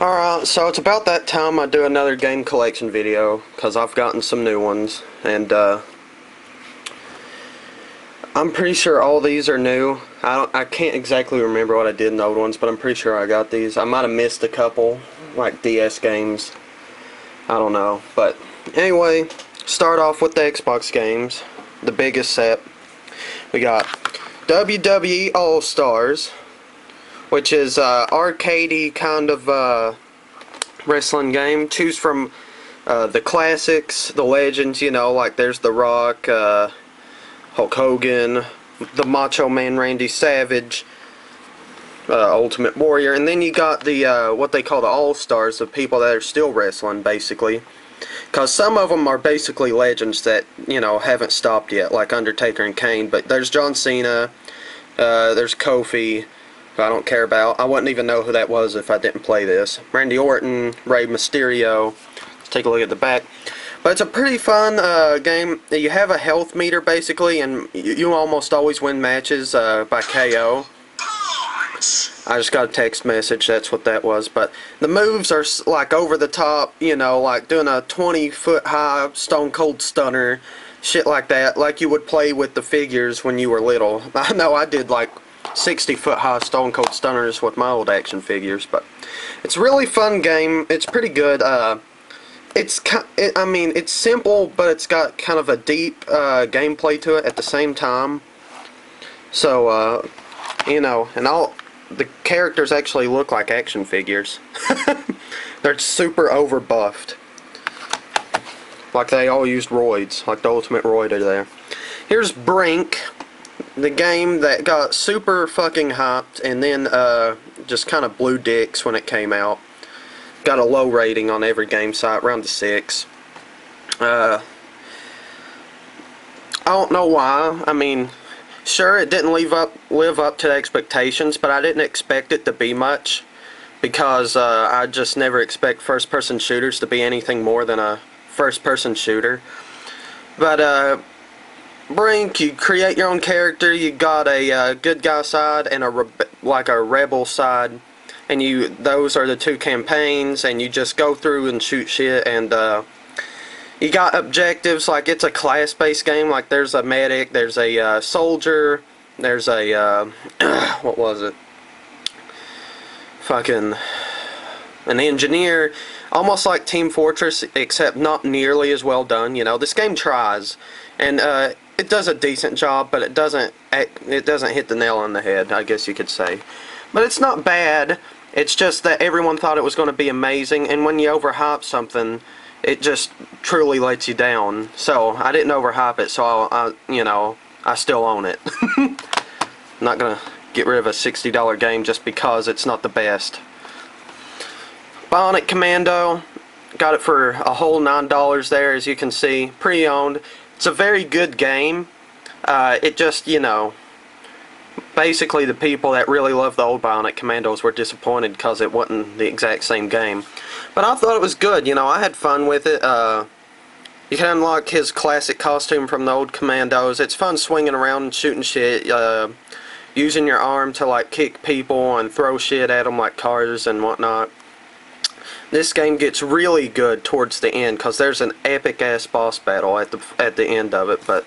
Alright, so it's about that time I do another game collection video, because I've gotten some new ones, and I'm pretty sure all these are new. I can't exactly remember what I did in the old ones, but I'm pretty sure I got these. I might have missed a couple, like DS games. I don't know, but anyway, start off with the Xbox games, the biggest set. We got WWE All-Stars, which is arcadey kind of wrestling game. Choose from the classics, the legends, you know, like there's The Rock, Hulk Hogan, the Macho Man Randy Savage, Ultimate Warrior, and then you got the what they call the All-Stars, of people that are still wrestling, basically. Because some of them are basically legends that, you know, haven't stopped yet, like Undertaker and Kane, but there's John Cena, there's Kofi, who I don't care about. I wouldn't even know who that was if I didn't play this. Randy Orton, Rey Mysterio. Let's take a look at the back. But it's a pretty fun game. You have a health meter, basically, and you almost always win matches by KO. I just got a text message, that's what that was. But the moves are like over the top, you know, like doing a 20-foot high Stone Cold Stunner, shit like that, like you would play with the figures when you were little. I know I did like 60-foot high Stone Cold Stunners with my old action figures, but it's a really fun game. It's pretty good. I mean, it's simple, but it's got kind of a deep gameplay to it at the same time. So, you know, and the characters actually look like action figures. They're super overbuffed. Like they all used roids, like the Ultimate Roider there. Here's Brink, the game that got super fucking hyped and then just kind of blew dicks when it came out. Got a low rating on every game site, around the 6. I don't know why. I mean, sure, it didn't live up to the expectations, but I didn't expect it to be much, because I just never expect first-person shooters to be anything more than a first-person shooter. But Brink, you create your own character. You got a good guy side and a rebel side, and those are the two campaigns, and you just go through and shoot shit, and you got objectives. Like, it's a class-based game. Like, there's a medic, there's a soldier, there's a what was it? Fucking an engineer. Almost like Team Fortress, except not nearly as well done. You know, this game tries, and it does a decent job, but it doesn't hit the nail on the head, I guess you could say. But it's not bad. It's just that everyone thought it was going to be amazing, and when you overhype something, it just truly lets you down. So I didn't overhype it, so you know, I still own it. I'm not gonna get rid of a $60 game just because it's not the best. Bionic Commando, got it for a whole $9 there, as you can see, pre-owned. It's a very good game. It just, you know, basically the people that really love the old Bionic Commandos were disappointed because it wasn't the exact same game. But I thought it was good, you know, I had fun with it. You can unlock his classic costume from the old Commandos. It's fun swinging around and shooting shit, using your arm to like kick people and throw shit at them like cars and whatnot. This game gets really good towards the end because there's an epic ass boss battle at the end of it, but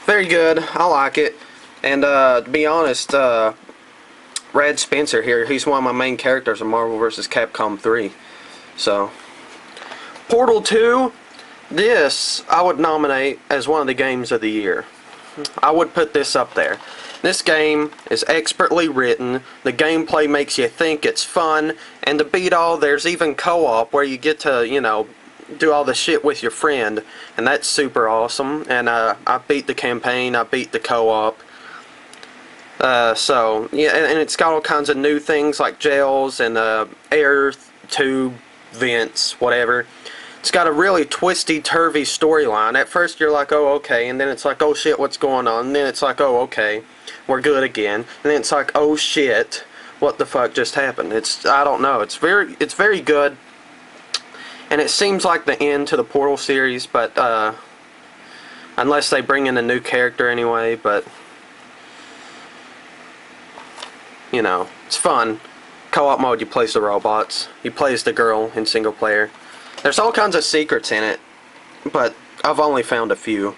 very good. I like it. And to be honest, Brad Spencer here, he's one of my main characters in Marvel vs. Capcom 3. So, Portal 2, this I would nominate as one of the games of the year. I would put this up there. This game is expertly written, the gameplay makes you think it's fun, and to beat all, there's even co-op where you get to, you know, do all the shit with your friend, and that's super awesome. And I beat the campaign, I beat the co-op. So, yeah, and it's got all kinds of new things like jails and air tube vents, whatever. It's got a really twisty-turvy storyline. At first you're like, oh, okay, and then it's like, oh shit, what's going on? And then it's like, oh, okay, we're good again. And then it's like, oh shit, what the fuck just happened? I don't know. It's very good. And it seems like the end to the Portal series, but unless they bring in a new character anyway, but you know, it's fun. Co-op mode, you play as the robots. You play as the girl in single player. There's all kinds of secrets in it, but I've only found a few.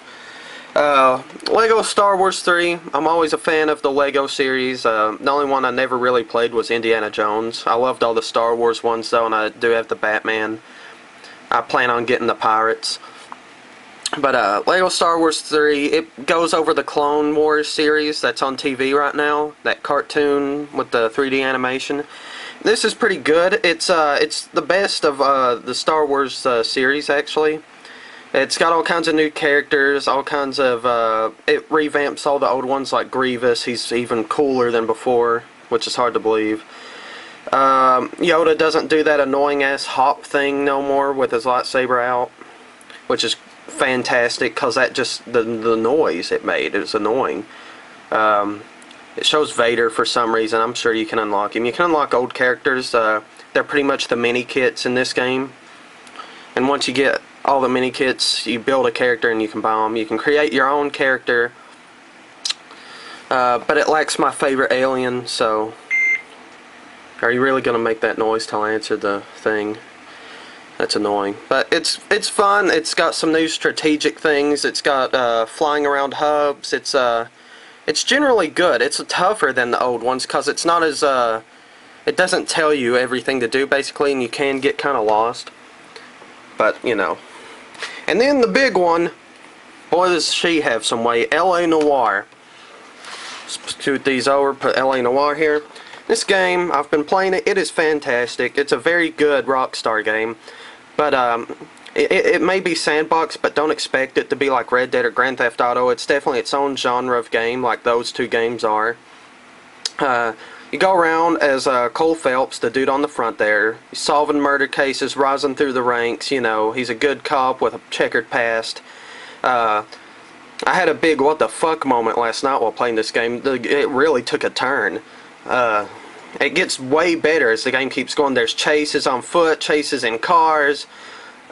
Lego Star Wars 3. I'm always a fan of the Lego series. The only one I never really played was Indiana Jones. I loved all the Star Wars ones though, and I do have the Batman. I plan on getting the Pirates. But Lego Star Wars 3, it goes over the Clone Wars series that's on TV right now. That cartoon with the 3D animation. This is pretty good. It's the best of the Star Wars series actually. It's got all kinds of new characters, all kinds of, it revamps all the old ones like Grievous. He's even cooler than before, which is hard to believe. Yoda doesn't do that annoying ass hop thing no more with his lightsaber out, which is fantastic because that just, the noise it made, it was annoying. It shows Vader for some reason. I'm sure you can unlock him. You can unlock old characters. They're pretty much the mini kits in this game. And once you get all the mini kits, you build a character and you can buy them. You can create your own character, but it lacks my favorite alien. So, are you really gonna make that noise till I answer the thing? That's annoying. But it's fun. It's got some new strategic things. It's got flying around hubs. It's generally good. It's tougher than the old ones because it's not as it doesn't tell you everything to do basically, and you can get kind of lost. But, you know. And then the big one, boy does she have some weight, L.A. Noire. Scoot these over, put L.A. Noire here. This game, I've been playing it, it is fantastic. It's a very good Rockstar game. But, it may be sandbox, but don't expect it to be like Red Dead or Grand Theft Auto. It's definitely its own genre of game, like those two games are. You go around as Cole Phelps, the dude on the front there. He's solving murder cases, rising through the ranks, you know. He's a good cop with a checkered past. I had a big what the fuck moment last night while playing this game. It really took a turn. It gets way better as the game keeps going. There's chases on foot, chases in cars,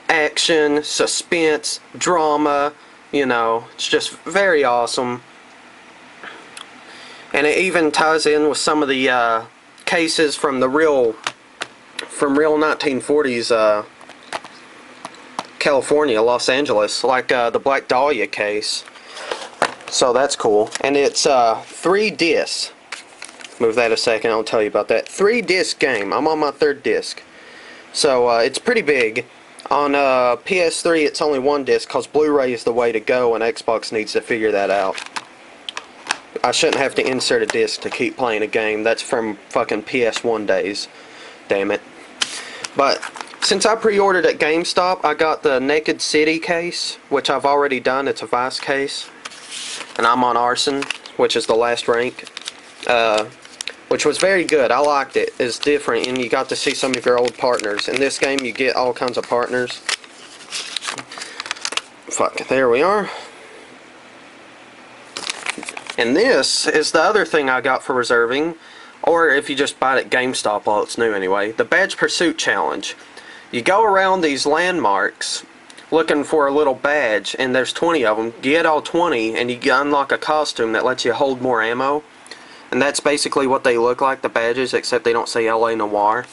action, suspense, drama, you know. It's just very awesome. And it even ties in with some of the cases from the real 1940s California, Los Angeles, like the Black Dahlia case. So that's cool. And it's 3 discs. Move that a second, I'll tell you about that. 3-disc game. I'm on my 3rd disc. So it's pretty big. On PS3 it's only 1 disc because Blu-ray is the way to go, and Xbox needs to figure that out. I shouldn't have to insert a disc to keep playing a game. That's from fucking PS1 days. Damn it. But since I pre-ordered at GameStop, I got the Naked City case, which I've already done. It's a Vice case. And I'm on Arson, which is the last rank. Which was very good. I liked it. It's different, and you got to see some of your old partners. In this game, you get all kinds of partners. Fuck, there we are. And this is the other thing I got for reserving, or if you just buy it at GameStop while it's new anyway, the Badge Pursuit Challenge. You go around these landmarks looking for a little badge, and there's 20 of them. You get all 20, and you unlock a costume that lets you hold more ammo. And that's basically what they look like, the badges, except they don't say L.A. Noire.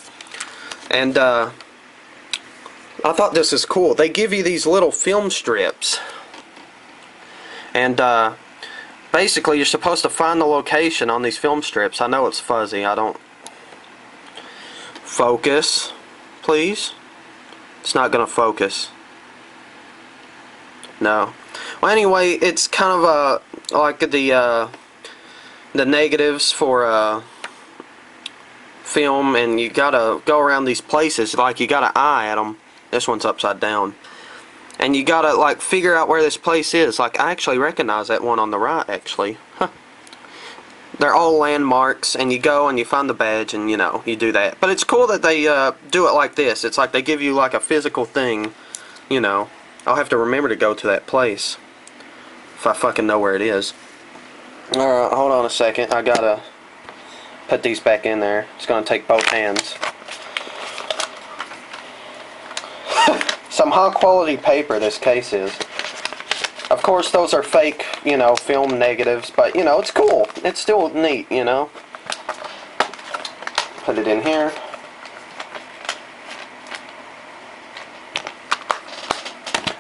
And I thought this is cool. They give you these little film strips. And basically, you're supposed to find the location on these film strips. I know it's fuzzy. I don't... Focus, please. It's not going to focus. No. Well, anyway, it's kind of like the negatives for film, and you gotta go around these places. Like, you got an eye at them. This one's upside down. And you gotta, like, figure out where this place is. Like, I actually recognize that one on the right, actually. Huh. They're all landmarks, and you go and you find the badge, and, you know, you do that. But it's cool that they do it like this. It's like they give you, like, a physical thing, you know. I'll have to remember to go to that place if I fucking know where it is. Alright, hold on a second. I gotta put these back in there. It's gonna take both hands. Some high quality paper this case is. Of course those are fake, you know, film negatives, but you know, it's cool. It's still neat, you know. put it in here.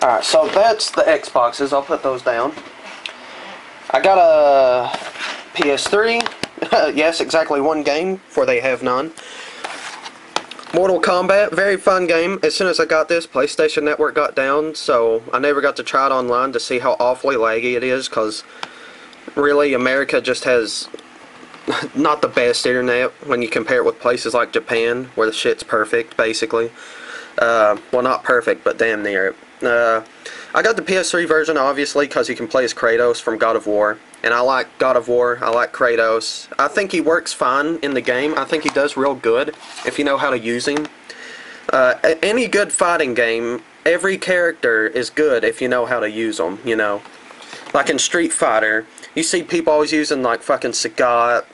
Alright, so that's the Xboxes. I'll put those down. I got a PS3. Yes, exactly one game, for they have none. Mortal Kombat, very fun game. As soon as I got this, PlayStation Network got down, so I never got to try it online to see how awfully laggy it is, because really America just has not the best internet when you compare it with places like Japan, where the shit's perfect, basically. Well, not perfect, but damn near it. I got the PS3 version, obviously, because you can play as Kratos from God of War. And I like God of War, I like Kratos. I think he works fine in the game. I think he does real good if you know how to use him. Any good fighting game, every character is good if you know how to use them, you know. Like in Street Fighter, you see people always using like fucking Sagat,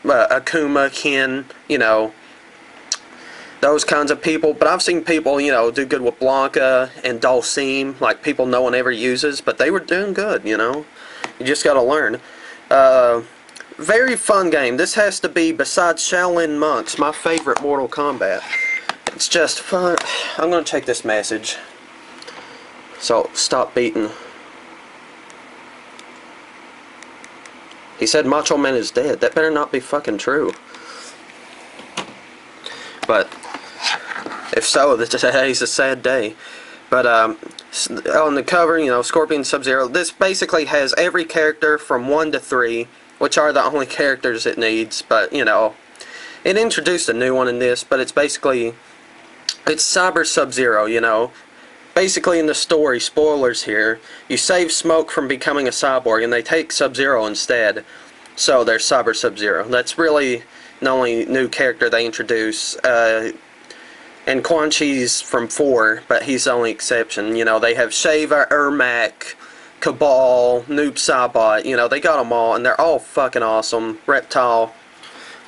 Akuma, Ken, you know, those kinds of people. But I've seen people, you know, do good with Blanca and Dhalsim, like people no one ever uses, but they were doing good, you know. You just gotta learn. Very fun game. This has to be, besides Shaolin Monks, my favorite Mortal Kombat. It's just fun. I'm gonna check this message. So, stop beating. He said Macho Man is dead. That better not be fucking true. But, if so, today's a sad day. But, on the cover, you know, Scorpion, Sub-Zero, this basically has every character from 1 to 3, which are the only characters it needs, but, you know, it introduced a new one in this, but it's basically, it's Cyber Sub-Zero, you know. Basically in the story, spoilers here, you save Smoke from becoming a cyborg, and they take Sub-Zero instead, so there's Cyber Sub-Zero. That's really the only new character they introduce. And Quan Chi's from 4, but he's the only exception. You know, they have Sheva, Ermac, Cabal, Noob Saibot. You know, they got them all, and they're all fucking awesome. Reptile,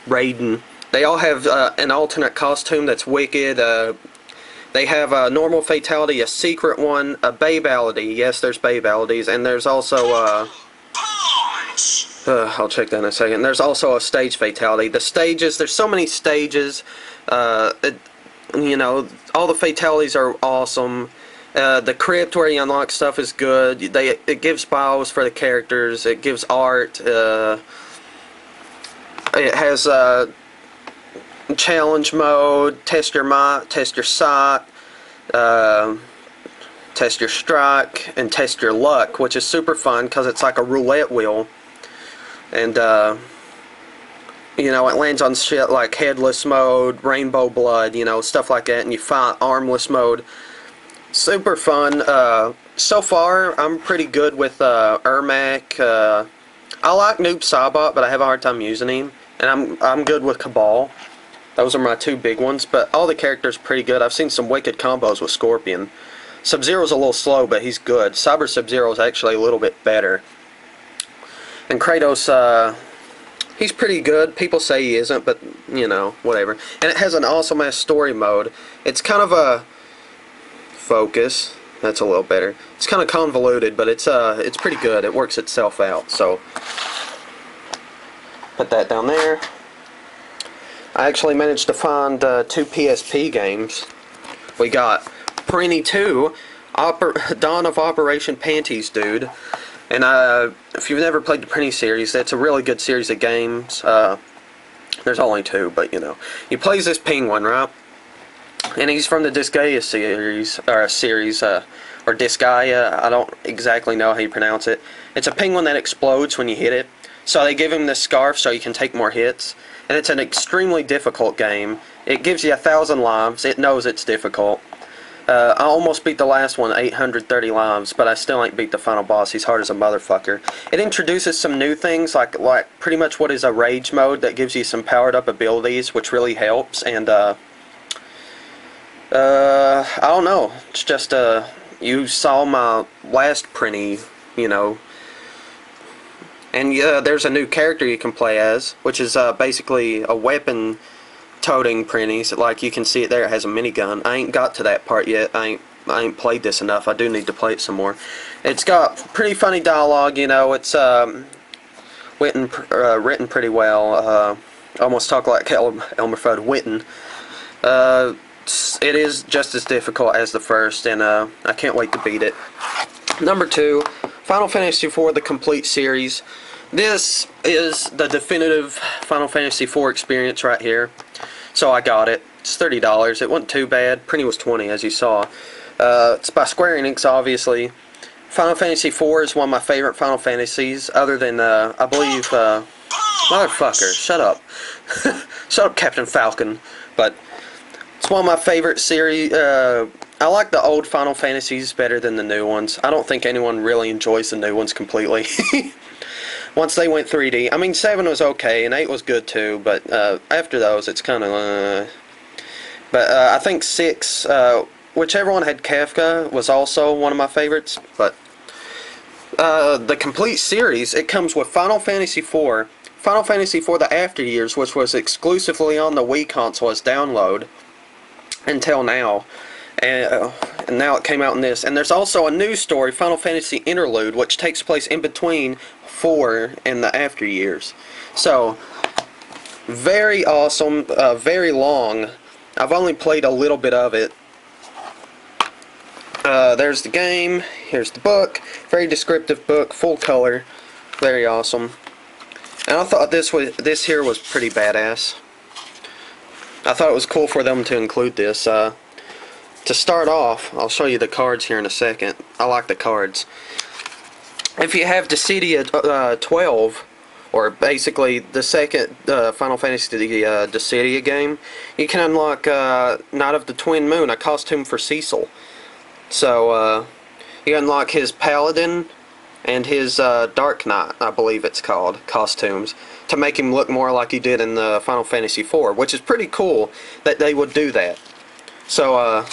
Raiden. They all have an alternate costume that's wicked. They have a normal fatality, a secret one, a babality. Yes, there's babalities, and there's also I'll check that in a second. There's also a stage fatality. The stages, there's so many stages. You know, all the fatalities are awesome. The crypt where you unlock stuff is good. It gives bios for the characters. It gives art. It has challenge mode, test your might, test your sight, test your strike, and test your luck, which is super fun because it's like a roulette wheel. And you know, it lands on shit like Headless Mode, Rainbow Blood, you know, stuff like that, and you fight Armless Mode. Super fun. So far, I'm pretty good with Ermac. I like Noob Saibot, but I have a hard time using him. And I'm good with Cabal. Those are my two big ones, but all the characters are pretty good. I've seen some wicked combos with Scorpion. Sub-Zero's a little slow, but he's good. Cyber Sub-Zero is actually a little bit better. And Kratos, he's pretty good. People say he isn't, but, you know, whatever. And it has an awesome-ass story mode. It's kind of a focus. That's a little better. It's kind of convoluted, but it's pretty good. It works itself out. So, put that down there. I actually managed to find 2 PSP games. We got Prinny 2, Dawn of Operation Panties, dude. And if you've never played the Prinny series, that's a really good series of games. There's only 2, but you know. He plays this penguin, right? And he's from the Disgaea series, or Disgaea. I don't exactly know how you pronounce it. It's a penguin that explodes when you hit it. So they give him this scarf so he can take more hits. And it's an extremely difficult game. It gives you 1,000 lives. It knows it's difficult. I almost beat the last one, 830 lives, but I still ain't beat the final boss. He's hard as a motherfucker. It introduces some new things, like pretty much what is a rage mode that gives you some powered up abilities, which really helps. And I don't know. It's just you saw my last Prinny, you know. And yeah, there's a new character you can play as, which is basically a weapon toting Prinnies. Like you can see it there, it has a minigun. I ain't got to that part yet. I ain't played this enough. I do need to play it some more. It's got pretty funny dialogue, you know. It's written pretty well. Almost talk like Elmer Fudd Witten. It is just as difficult as the first, and I can't wait to beat it. Number 2, Final Fantasy IV: The Complete Series. This is the definitive Final Fantasy IV experience right here. So I got it. It's $30. It wasn't too bad. Printy was $20, as you saw. It's by Square Enix, obviously. Final Fantasy IV is one of my favorite Final Fantasies, other than, I believe, motherfucker, shut up. Shut up, Captain Falcon. But it's one of my favorite series. I like the old Final Fantasies better than the new ones. I don't think anyone really enjoys the new ones completely. Once they went 3D. I mean, 7 was okay, and 8 was good too, but after those, it's kind of... But I think 6, whichever one had Kefka, was also one of my favorites. But the complete series, it comes with Final Fantasy IV, Final Fantasy IV: The After Years, which was exclusively on the Wii console as download until now. And now it came out in this. And there's also a new story, Final Fantasy Interlude, which takes place in between 4 and the After Years. So, very awesome, very long. I've only played a little bit of it. There's the game, here's the book, very descriptive book, full color, very awesome. And I thought this here was pretty badass. I thought it was cool for them to include this. To start off, I'll show you the cards here in a second. I like the cards. If you have Dissidia 12, or basically the second Final Fantasy Dissidia game, you can unlock Knight of the Twin Moon, a costume for Cecil. So you unlock his Paladin and his Dark Knight, I believe it's called, costumes, to make him look more like he did in the Final Fantasy IV, which is pretty cool that they would do that. So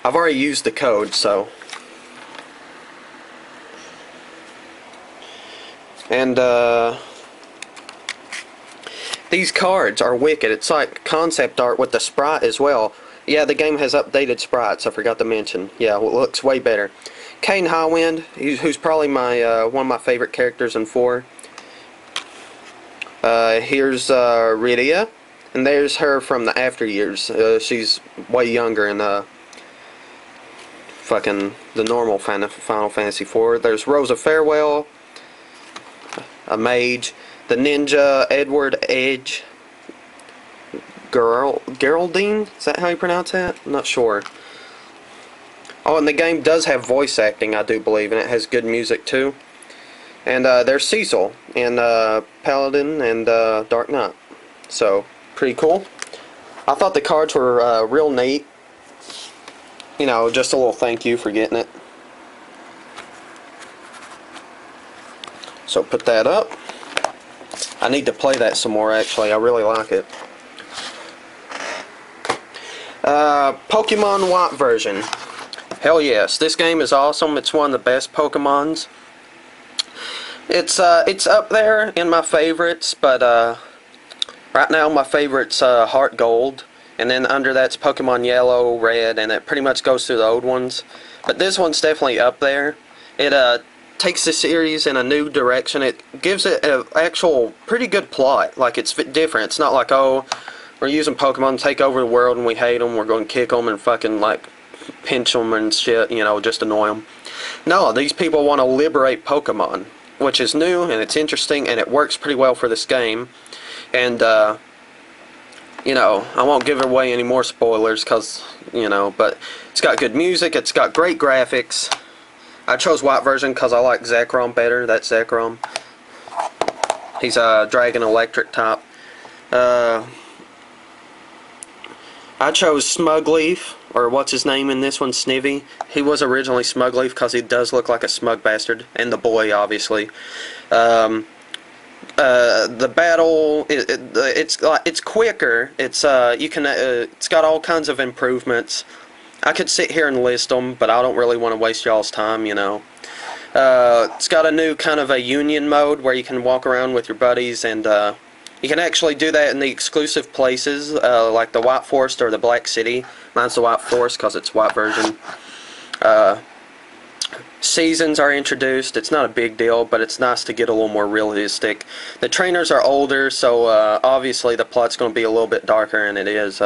I've already used the code, so... And these cards are wicked. It's like concept art with the sprite as well. Yeah, the game has updated sprites, I forgot to mention. Yeah, well, it looks way better. Kane Highwind, who's probably my one of my favorite characters in 4. Here's Rydia, and there's her from the After Years. She's way younger in fucking the normal Final Fantasy IV. There's Rosa Farewell, a mage, the ninja Edward Edge, Geraldine, is that how you pronounce that? I'm not sure. Oh, and the game does have voice acting, I do believe, and it has good music too. And there's Cecil, and Paladin, and Dark Knight. So, pretty cool. I thought the cards were real neat. You know, just a little thank you for getting it. So put that up. I need to play that some more, actually. I really like it. Pokemon White version. Hell yes, this game is awesome. It's one of the best Pokemons. It's up there in my favorites, but right now my favorite's Heart Gold, and then under that's Pokemon Yellow, Red, and it pretty much goes through the old ones. But this one's definitely up there. It takes the series in a new direction. It gives it an actual pretty good plot. Like, it's different. It's not like, oh, we're using Pokemon to take over the world and we hate them, we're going to kick them and fucking, like, pinch them and shit, you know, just annoy them. No, these people want to liberate Pokemon, which is new and it's interesting and it works pretty well for this game. And, you know, I won't give away any more spoilers because, you know, but it's got good music, it's got great graphics. I chose White version because I like Zekrom better. That's Zekrom. He's a Dragon Electric type. I chose Smugleaf, or what's his name in this one, Snivy. He was originally Smugleaf because he does look like a smug bastard, and the boy, obviously. The battle, it's quicker. It's it's got all kinds of improvements. I could sit here and list them, but I don't really want to waste y'all's time, you know. It's got a new kind of a union mode where you can walk around with your buddies, and you can actually do that in the exclusive places, like the White Forest or the Black City. Mine's the White Forest because it's White version. seasons are introduced. It's not a big deal, but it's nice to get a little more realistic. The trainers are older, so obviously the plot's going to be a little bit darker, and it is.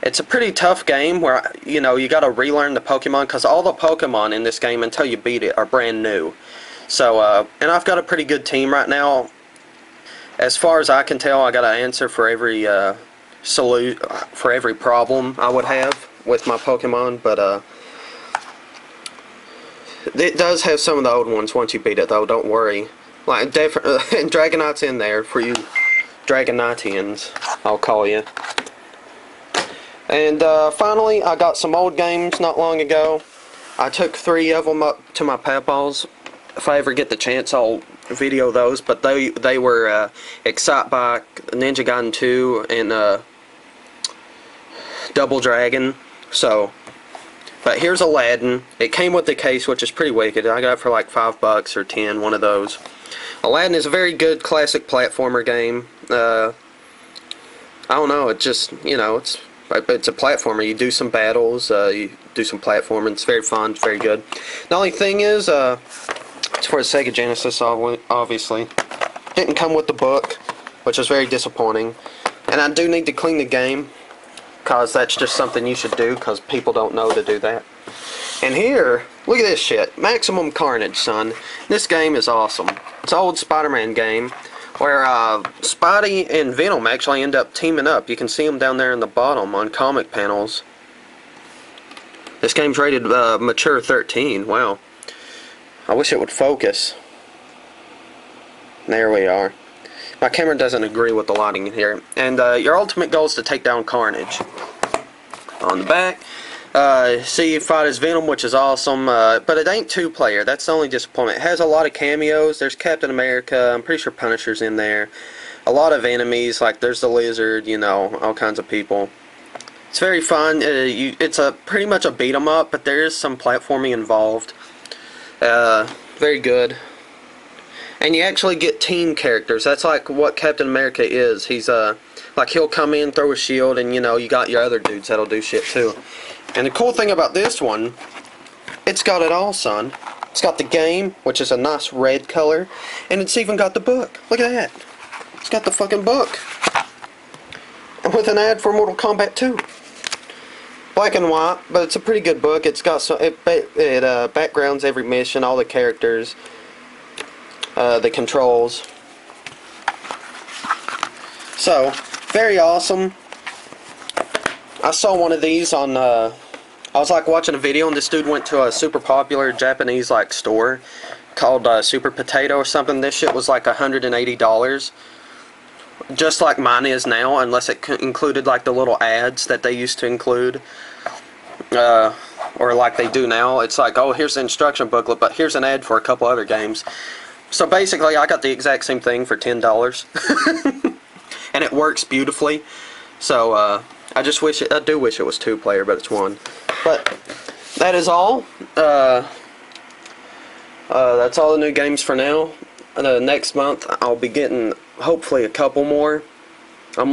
It's a pretty tough game where, you know, you got to relearn the Pokemon, because all the Pokemon in this game, until you beat it, are brand new. So, and I've got a pretty good team right now. As far as I can tell, I got an answer for every for every problem I would have with my Pokemon, but it does have some of the old ones once you beat it, though. Don't worry. Like, and Dragonite's in there for you Dragonitians, I'll call you. And finally, I got some old games not long ago. I took 3 of them up to my papa's. If I ever get the chance, I'll video those. But they were Excitebike, Ninja Gaiden 2, and Double Dragon. So, but here's Aladdin. It came with the case, which is pretty wicked. I got it for like $5 or 10, one of those. Aladdin is a very good classic platformer game. I don't know, it just, you know, it's a platformer. You do some battles, you do some platforming. It's very fun, very good. The only thing is, it's for the Sega Genesis, obviously. Didn't come with the book, which is very disappointing. And I do need to clean the game, because that's just something you should do, because people don't know to do that. And here, look at this shit. Maximum Carnage, son. This game is awesome. It's an old Spider-Man game, where Spidey and Venom actually end up teaming up. You can see them down there in the bottom on comic panels. This game's rated mature 13. Wow. I wish it would focus. There we are. My camera doesn't agree with the lighting in here. And your ultimate goal is to take down Carnage. On the back, see you fight as Venom, which is awesome, but it ain't 2-player. That's the only disappointment. It has a lot of cameos. There's Captain America. I'm pretty sure Punisher's in there. A lot of enemies, like there's the Lizard, you know, all kinds of people. It's very fun. It's pretty much a beat 'em up, but there is some platforming involved. Very good. And you actually get team characters. That's like what Captain America is. He's like he'll come in, throw a shield, and you know, you got your other dudes that'll do shit too. And the cool thing about this one, it's got it all, son. It's got the game, which is a nice red color, and it's even got the book. Look at that. It's got the fucking book. And with an ad for Mortal Kombat 2. Black and white, but it's a pretty good book. It's got some, it backgrounds every mission, all the characters, the controls. So, very awesome. I saw one of these on, I was like watching a video, and this dude went to a super popular Japanese like store called Super Potato or something. This shit was like $180. Just like mine is now, unless it included like the little ads that they used to include. Or like they do now. It's like, oh, here's the instruction booklet, but here's an ad for a couple other games. So basically, I got the exact same thing for $10. And it works beautifully. So, I do wish it was 2-player, but it's 1. But, that is all. That's all the new games for now. Next month, I'll be getting, hopefully, a couple more. I'm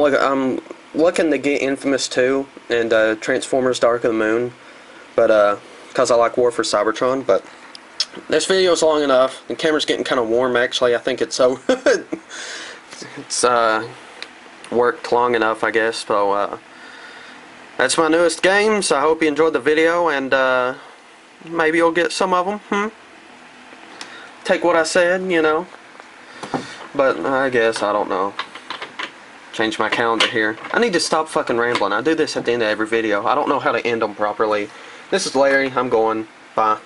looking to get Infamous 2 and Transformers Dark of the Moon. But, because I like War for Cybertron. But, this video is long enough. The camera's getting kind of warm, actually. I think it's so... it's, worked long enough, I guess. So, that's my newest games. I hope you enjoyed the video, and maybe you'll get some of them. Take what I said, you know. But I guess, I don't know. Change my calendar here. I need to stop fucking rambling. I do this at the end of every video. I don't know how to end them properly. This is Larry. I'm going. Bye.